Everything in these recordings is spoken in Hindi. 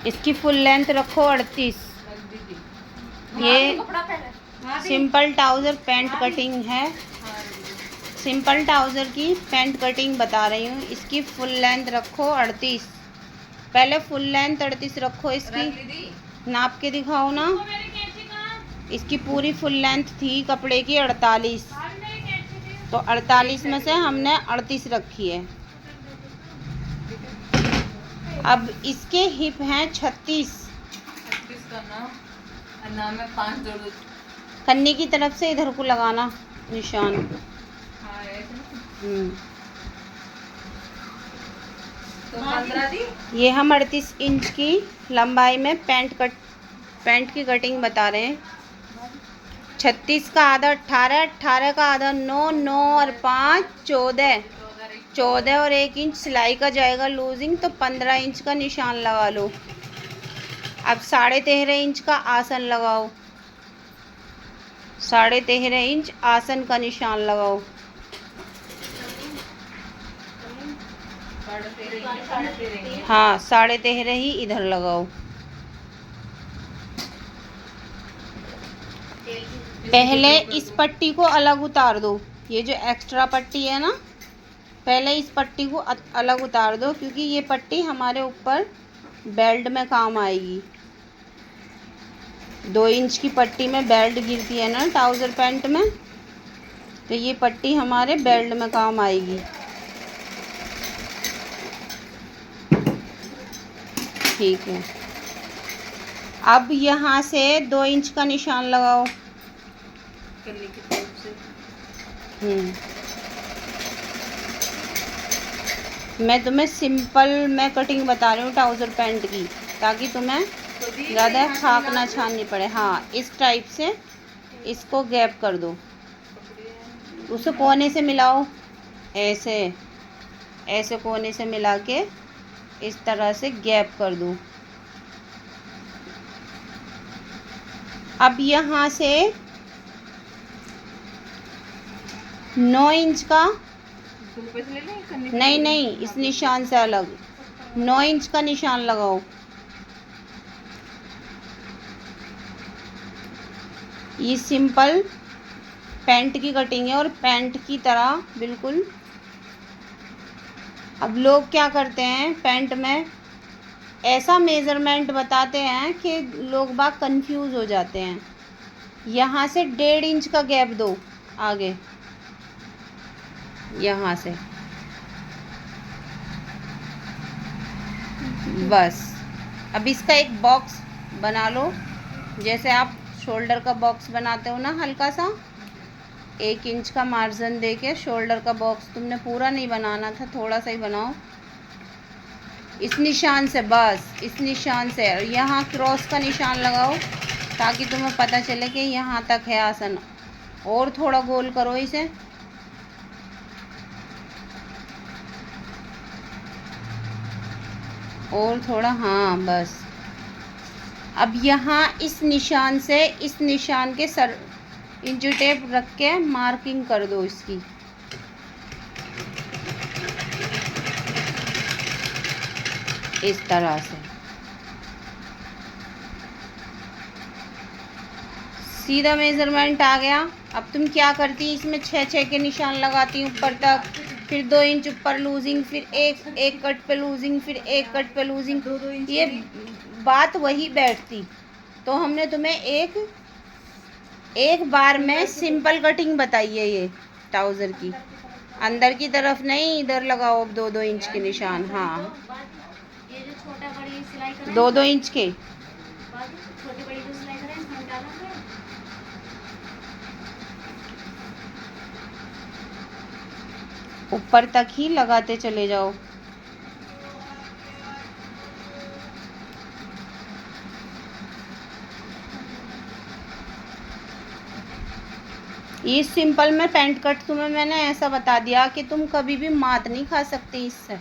इसकी फुल लेंथ रखो 38। ये सिंपल ट्राउज़र पैंट कटिंग है। सिंपल ट्राउज़र की पैंट कटिंग बता रही हूँ। इसकी फुल लेंथ रखो 38। पहले फुल लेंथ 38 रखो। इसकी नाप के दिखाओ ना। इसकी पूरी फुल लेंथ थी कपड़े की 48, तो 48 में से हमने 38 रखी है। अब इसके हिप हैं 36। कन्नी की तरफ से इधर को लगाना निशान। ये हम 38 इंच की लंबाई में पैंट की कटिंग बता रहे हैं। 36 का आधा 18, 18 का आधा 9, 9 और 5 14, 14 और 1 इंच सिलाई का जाएगा लूजिंग, तो 15 इंच का निशान लगा लो। अब 13.5 इंच का आसन लगाओ। 13.5 इंच आसन का निशान लगाओ। हाँ, 13.5 ही इधर लगाओ। पहले इस पट्टी को अलग उतार दो। ये जो एक्स्ट्रा पट्टी है ना, पहले इस पट्टी को अलग उतार दो, क्योंकि ये पट्टी हमारे ऊपर बेल्ट में काम आएगी। 2 इंच की पट्टी में बेल्ट गिरती है ना ट्राउज़र पैंट में, तो ये पट्टी हमारे बेल्ट में काम आएगी। ठीक है। अब यहाँ से 2 इंच का निशान लगाओ। कन्नी की तरफ से। मैं तुम्हें सिंपल में कटिंग बता रही हूँ ट्राउज़र पैंट की, ताकि तुम्हें ज़्यादा खाकना छाननी पड़े। हाँ, इस टाइप से इसको गैप कर दो। उसे कोने से मिलाओ, ऐसे ऐसे कोने से मिला के इस तरह से गैप कर दो। अब यहाँ से 9 इंच का, नहीं, इस निशान से अलग 9 इंच का निशान लगाओ। ये सिंपल पैंट की कटिंग है और पैंट की तरह बिल्कुल। अब लोग क्या करते हैं, पैंट में ऐसा मेज़रमेंट बताते हैं कि लोग बाग कंफ्यूज हो जाते हैं। यहाँ से 1.5 इंच का गैप दो आगे, यहाँ से बस। अब इसका एक बॉक्स बना लो, जैसे आप शोल्डर का बॉक्स बनाते हो ना, हल्का सा 1 इंच का मार्जिन देके। शोल्डर का बॉक्स तुमने पूरा नहीं बनाना था, थोड़ा सा ही बनाओ। इस निशान से, बस इस निशान से, और यहाँ क्रॉस का निशान लगाओ, ताकि तुम्हें पता चले कि यहाँ तक है आसन। और थोड़ा गोल करो इसे, और थोड़ा, हाँ बस। अब यहाँ इस निशान से इस निशान के सर इंची टेप रख के मार्किंग कर दो इसकी। इस तरह से सीधा मेज़रमेंट आ गया। अब तुम क्या करती, इसमें 6 के निशान लगाती ऊपर तक, फिर 2 इंच ऊपर लूजिंग, फिर एक कट पे लूजिंग, फिर एक कट पे लूजिंग। ये बात वही बैठती। तो हमने तुम्हें एक बार में सिंपल कटिंग बताई है ये ट्राउज़र की। अंदर की तरफ नहीं, इधर लगाओ 2-2 इंच के निशान। हाँ, 2-2 इंच के। ऊपर तक ही लगाते चले जाओ। ये सिंपल में पैंट कट तुम्हें मैंने ऐसा बता दिया कि तुम कभी भी मात नहीं खा सकती इससे।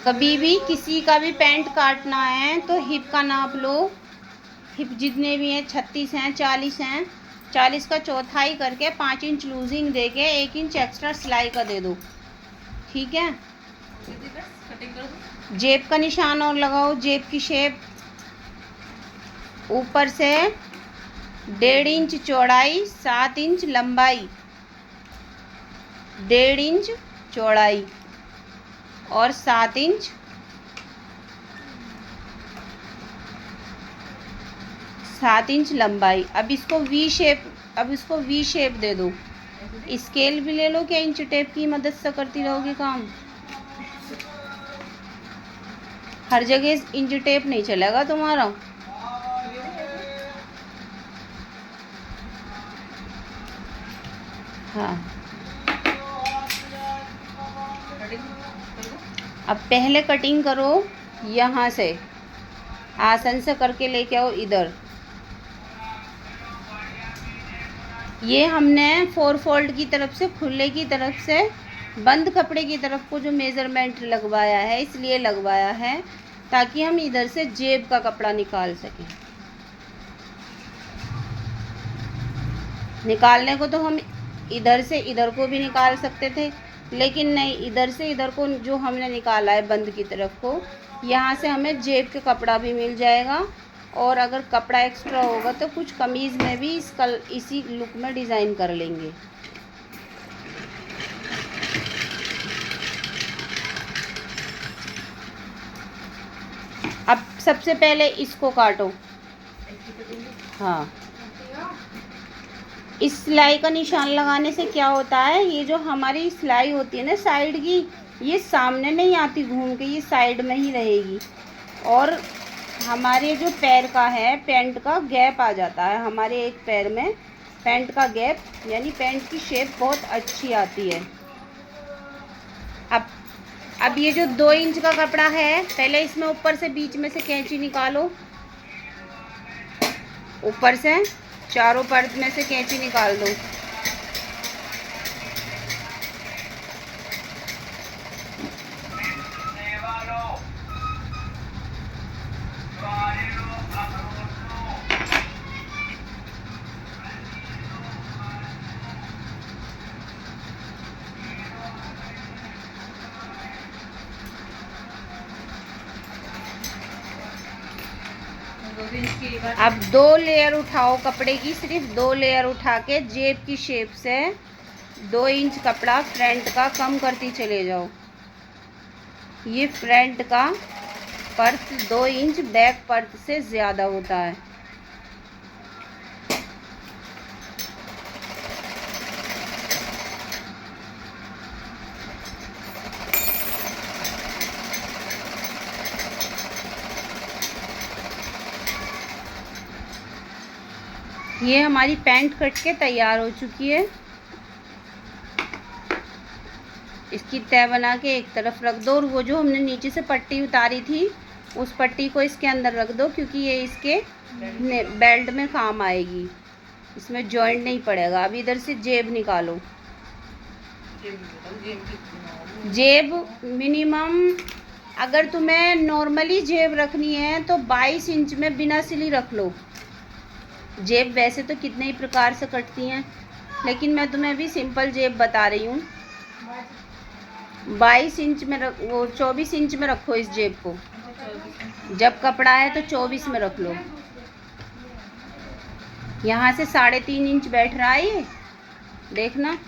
कभी भी किसी का भी पैंट काटना है तो हिप का नाप लो। हिप जितने भी हैं, 36 हैं, 40 हैं, 40 का चौथाई करके 5 इंच लूजिंग दे के 1 इंच एक्स्ट्रा सिलाई का दे दो, ठीक है। जेब का निशान और लगाओ, जेब की शेप ऊपर से 1.5 इंच चौड़ाई, 7 इंच लंबाई, 1.5 इंच चौड़ाई और 7 इंच लंबाई। अब इसको वी शेप दे दो। स्केल भी ले लो, क्या इंच टेप की मदद से करती रहोगे काम? हर जगह इंच टेप नहीं चलेगा तुम्हारा। हाँ, अब पहले कटिंग करो यहाँ से, आसन से करके लेके आओ इधर। ये हमने 4 फोल्ड की तरफ से, खुले की तरफ से बंद कपड़े की तरफ को जो मेज़रमेंट लगवाया है, इसलिए लगवाया है ताकि हम इधर से जेब का कपड़ा निकाल सकें। निकालने को तो हम इधर से इधर को भी निकाल सकते थे, लेकिन नहीं, इधर से इधर को जो हमने निकाला है बंद की तरफ को, यहाँ से हमें जेब का कपड़ा भी मिल जाएगा। और अगर कपड़ा एक्स्ट्रा होगा तो कुछ कमीज़ में भी इसी लुक में डिज़ाइन कर लेंगे। अब सबसे पहले इसको काटो। हाँ, इस सिलाई का निशान लगाने से क्या होता है, ये जो हमारी सिलाई होती है ना साइड की, ये सामने नहीं आती घूम के, ये साइड में ही रहेगी। और हमारे जो पैर का है, पैंट का गैप आ जाता है हमारे एक पैर में, पैंट का गैप, यानी पैंट की शेप बहुत अच्छी आती है। अब ये जो 2 इंच का कपड़ा है, पहले इसमें ऊपर से बीच में से कैंची निकालो, ऊपर से चारों परत में से कैंची निकाल दो। अब 2 लेयर उठाओ कपड़े की, सिर्फ 2 लेयर उठा के जेब की शेप से 2 इंच कपड़ा फ्रंट का कम करती चले जाओ। ये फ्रंट का पर्थ 2 इंच बैक पर्थ से ज़्यादा होता है। ये हमारी पैंट कट के तैयार हो चुकी है। इसकी तय बना के एक तरफ रख दो, और वो जो हमने नीचे से पट्टी उतारी थी उस पट्टी को इसके अंदर रख दो, क्योंकि ये इसके बेल्ट में काम आएगी, इसमें जॉइंट नहीं पड़ेगा। अब इधर से जेब निकालो। जेब मिनिमम, अगर तुम्हें नॉर्मली जेब रखनी है तो 22 इंच में बिना सिली रख लो। जेब वैसे तो कितने ही प्रकार से कटती हैं, लेकिन मैं तुम्हें अभी सिंपल जेब बता रही हूँ। 22 इंच में वो 24 इंच में रखो इस जेब को। जब कपड़ा है तो 24 में रख लो। यहाँ से 3.5 इंच बैठ रहा है, ये देखना।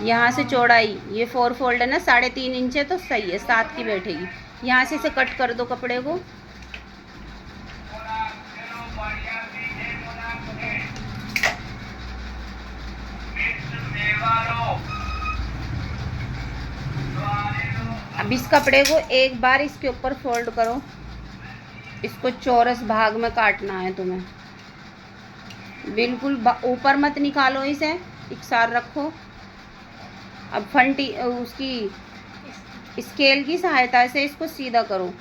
यहाँ से चौड़ाई, ये 4 फोल्ड है ना, 3.5 इंच है तो सही है, 7 की बैठेगी। यहाँ से इसे कट कर दो कपड़े को। अब इस कपड़े को एक बार इसके ऊपर फोल्ड करो। इसको चौरस भाग में काटना है तुम्हें, बिल्कुल ऊपर मत निकालो, इसे इकसार रखो। अब फंटी उसकी स्केल की सहायता से इसको सीधा करो।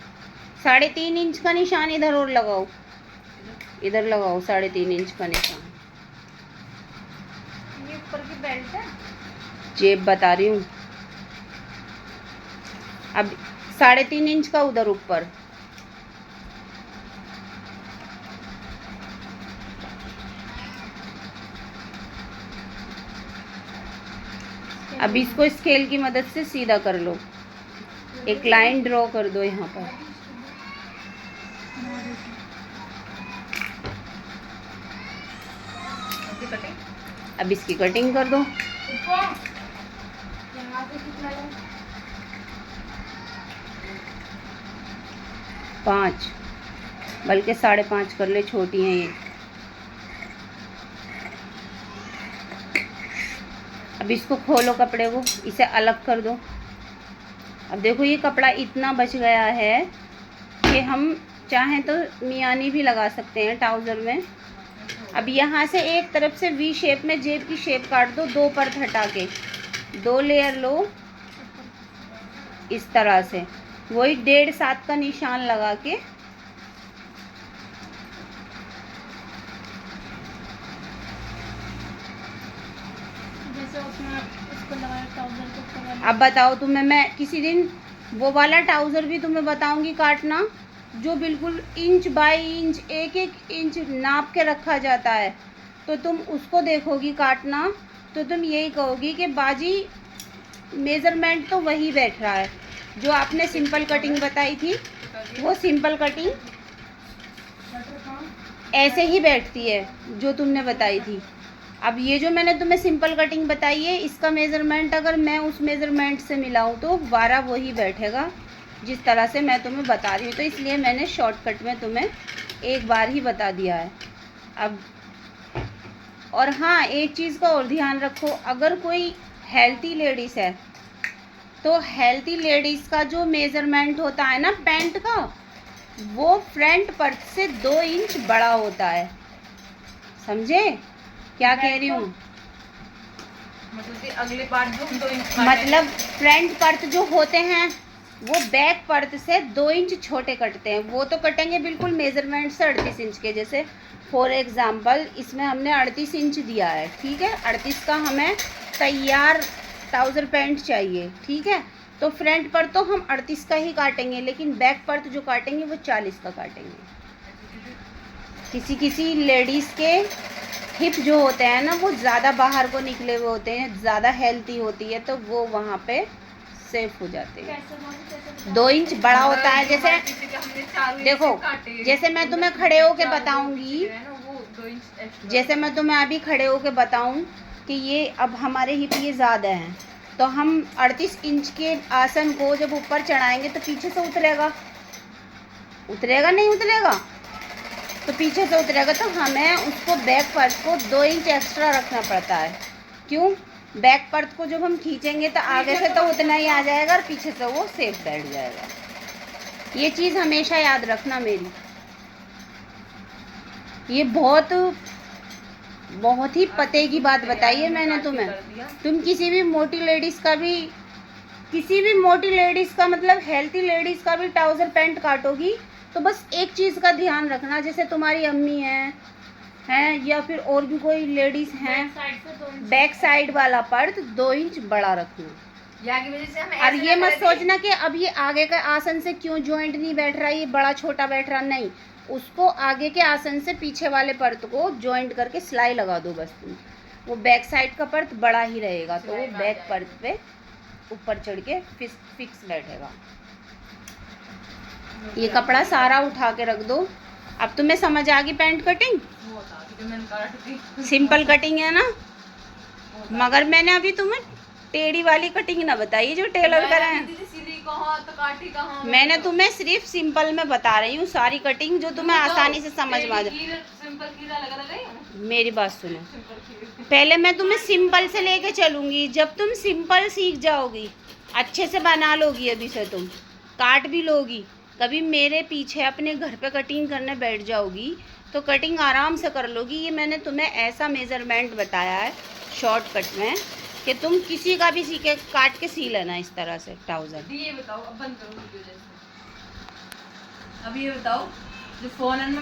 3.5 इंच का निशान इधर और लगाओ, इधर लगाओ 3.5 इंच का निशान। ये ऊपर की बेल्ट है, जेब बता रही हूँ। अब 3.5 इंच का उधर ऊपर। अब इसको स्केल की मदद से सीधा कर लो, एक लाइन ड्रॉ कर दो यहाँ पर। अब इसकी कटिंग कर दो। 5 बल्कि 5.5 कर ले, छोटी हैं ये। अब इसको खोलो कपड़े को, इसे अलग कर दो। अब देखो ये कपड़ा इतना बच गया है कि हम चाहें तो मियानी भी लगा सकते हैं ट्राउज़र में। अब यहाँ से एक तरफ से वी शेप में जेब की शेप काट दो, 2 परत हटा के 2 लेयर लो इस तरह से, वही 1.5-7 का निशान लगा के अब बताओ तुम्हें, मैं किसी दिन वो वाला ट्राउज़र भी तुम्हें बताऊंगी काटना, जो बिल्कुल इंच बाय इंच 1-1 इंच नाप के रखा जाता है। तो तुम उसको देखोगी काटना तो तुम यही कहोगी कि बाजी मेज़रमेंट तो वही बैठ रहा है जो आपने सिंपल कटिंग बताई थी। वो सिंपल कटिंग ऐसे ही बैठती है जो तुमने बताई थी। अब ये जो मैंने तुम्हें सिंपल कटिंग बताई है, इसका मेज़रमेंट अगर मैं उस मेज़रमेंट से मिलाऊं तो 12 वही बैठेगा जिस तरह से मैं तुम्हें बता रही हूँ। तो इसलिए मैंने शॉर्टकट में तुम्हें एक बार ही बता दिया है। अब और हाँ, एक चीज़ का और ध्यान रखो, अगर कोई हेल्थी लेडीज़ है तो हेल्थी लेडीज़ का जो मेज़रमेंट होता है ना पैंट का, वो फ्रंट पर्ट से 2 इंच बड़ा होता है। समझे क्या कह रही हूँ? मतलब अगले पार्ट जो 2 इंच, मतलब फ्रंट पर्ट जो होते हैं वो बैक पर्ट से 2 इंच छोटे कटते हैं। वो तो कटेंगे बिल्कुल मेज़रमेंट से 38 इंच के। जैसे फॉर एग्ज़ाम्पल इसमें हमने 38 इंच दिया है, ठीक है। 38 का हमें तैयार ट्राउज़र पैंट चाहिए, ठीक है। तो फ्रंट पर तो हम 38 का ही काटेंगे, लेकिन बैक पर तो जो काटेंगे वो 40 का काटेंगे। किसी किसी लेडीज़ के हिप जो होते हैं ना वो ज़्यादा बाहर को निकले हुए होते हैं, ज़्यादा हेल्थी होती है, तो वो वहाँ पे सेफ हो जाते हैं। 2 इंच बड़ा होता है। जैसे देखो, जैसे मैं तुम्हें खड़े होके बताऊंगी, जैसे मैं तुम्हें अभी खड़े होके बताऊं कि ये अब हमारे हिप ये ज़्यादा हैं, तो हम 38 इंच के आसन को जब ऊपर चढ़ाएंगे तो पीछे से उतरेगा, उतरेगा नहीं उतरेगा, तो पीछे से उतरेगा। तो हमें उसको बैक पर्ट को 2 इंच एक्स्ट्रा रखना पड़ता है। क्यों? बैक पर्ट को जब हम खींचेंगे तो आगे से तो उतना ही आ जाएगा और पीछे से वो सेफ बैठ जाएगा। ये चीज़ हमेशा याद रखना मेरी। ये बहुत ही पते की बात बताई है मैंने तुम्हें। तुम किसी भी मोटी लेडीज़ का मतलब हेल्थी लेडीज़ का भी ट्राउज़र पैंट काटोगी तो बस एक चीज़ का ध्यान रखना, जैसे तुम्हारी अम्मी हैं या फिर और भी कोई लेडीज़ हैं, बैक साइड वाला पर्ट 2 इंच बड़ा रखना। और ये मत सोचना कि अब ये आगे का आसन से क्यों जॉइंट नहीं बैठ रहा, ये बड़ा छोटा बैठ रहा, नहीं। उसको आगे के आसन से पीछे वाले पर्त को जॉइंट करके सिलाई लगा दो बस तुम। वो बैक साइड का पर्त बड़ा ही रहेगा, तो वो बैक पर्त पे ऊपर चढ़ के फिक्स बैठेगा। ये कपड़ा सारा उठा के रख दो। अब तुम्हें समझ आ गई पैंट कटिंग? सिंपल कटिंग है ना, मगर मैंने अभी तुम्हें टेढ़ी वाली कटिंग ना बताई जो टेलर कर रहे हैं। मैंने तुम्हें सिर्फ सिंपल में बता रही हूँ सारी कटिंग जो तुम्हें आसानी से समझ में आ जाए। मेरी बात सुनो, पहले मैं तुम्हें सिंपल से लेके चलूँगी। जब तुम सिंपल सीख जाओगी, अच्छे से बना लोगी, अभी से तुम काट भी लोगी, कभी मेरे पीछे अपने घर पे कटिंग करने बैठ जाओगी तो कटिंग आराम से कर लोगी। ये मैंने तुम्हें ऐसा मेज़रमेंट बताया है शॉर्टकट में कि तुम किसी का भी सीखे काट के सी लेना इस तरह से ट्राउज़र। ये बताओ, अब बंद करो वीडियो। जैसे अब ये बताओ, जो फ़ोन में